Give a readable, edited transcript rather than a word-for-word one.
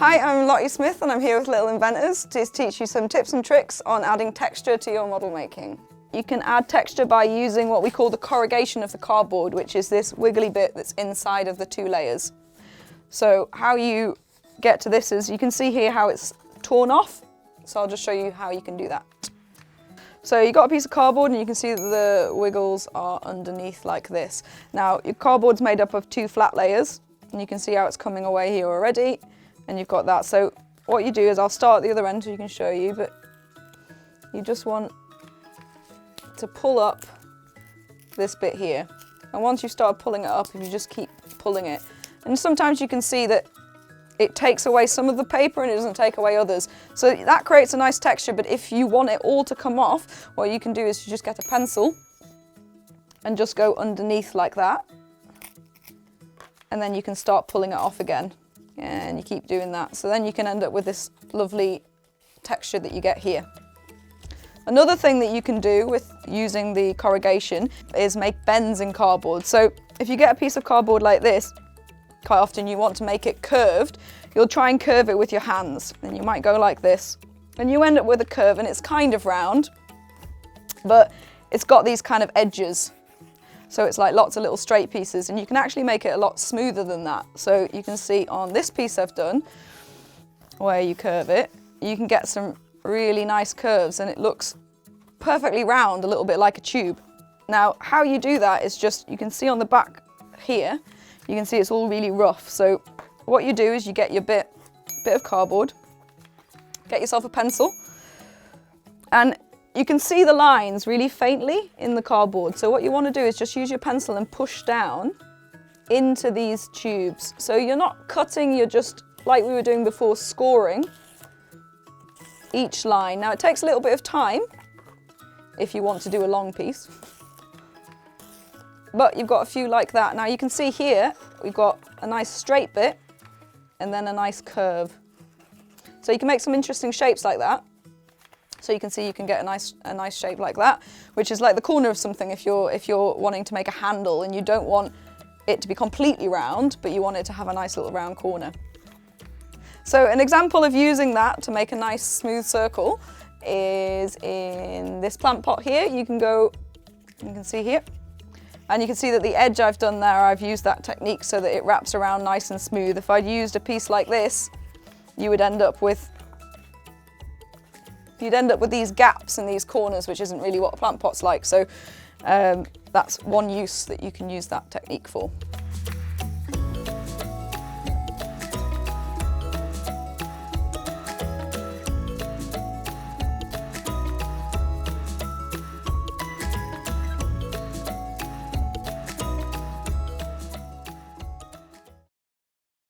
Hi, I'm Lottie Smith and I'm here with Little Inventors to teach you some tips and tricks on adding texture to your model making. You can add texture by using what we call the corrugation of the cardboard, which is this wiggly bit that's inside of the two layers. So how you get to this is, you can see here how it's torn off. So I'll just show you how you can do that. So you've got a piece of cardboard and you can see that the wiggles are underneath like this. Now your cardboard's made up of two flat layers and you can see how it's coming away here already, and you've got that. So what you do is, I'll start at the other end so you can show you, but you just want to pull up this bit here. And once you start pulling it up, if you just keep pulling it, and sometimes you can see that it takes away some of the paper and it doesn't take away others. So that creates a nice texture, but if you want it all to come off, what you can do is you just get a pencil and just go underneath like that. And then you can start pulling it off again. And you keep doing that. So then you can end up with this lovely texture that you get here. Another thing that you can do with using the corrugation is make bends in cardboard. So if you get a piece of cardboard like this, quite often you want to make it curved, you'll try and curve it with your hands. And you might go like this. And you end up with a curve and it's kind of round, but it's got these kind of edges. So it's like lots of little straight pieces, and you can actually make it a lot smoother than that. So you can see on this piece I've done, where you curve it, you can get some really nice curves and it looks perfectly round, a little bit like a tube. Now, how you do that is just, you can see on the back here, you can see it's all really rough. So what you do is you get your bit of cardboard, get yourself a pencil, and you can see the lines really faintly in the cardboard. So what you want to do is just use your pencil and push down into these tubes. So you're not cutting, you're just, like we were doing before, scoring each line. Now it takes a little bit of time if you want to do a long piece, but you've got a few like that. Now you can see here, we've got a nice straight bit and then a nice curve. So you can make some interesting shapes like that. So you can see you can get a nice shape like that, which is like the corner of something if you're wanting to make a handle and you don't want it to be completely round, but you want it to have a nice little round corner. So an example of using that to make a nice smooth circle is in this plant pot here. You can see here, and you can see that the edge I've done there, I've used that technique so that it wraps around nice and smooth. If I'd used a piece like this, you would end up with these gaps in these corners, which isn't really what a plant pot's like. So that's one use that you can use that technique for.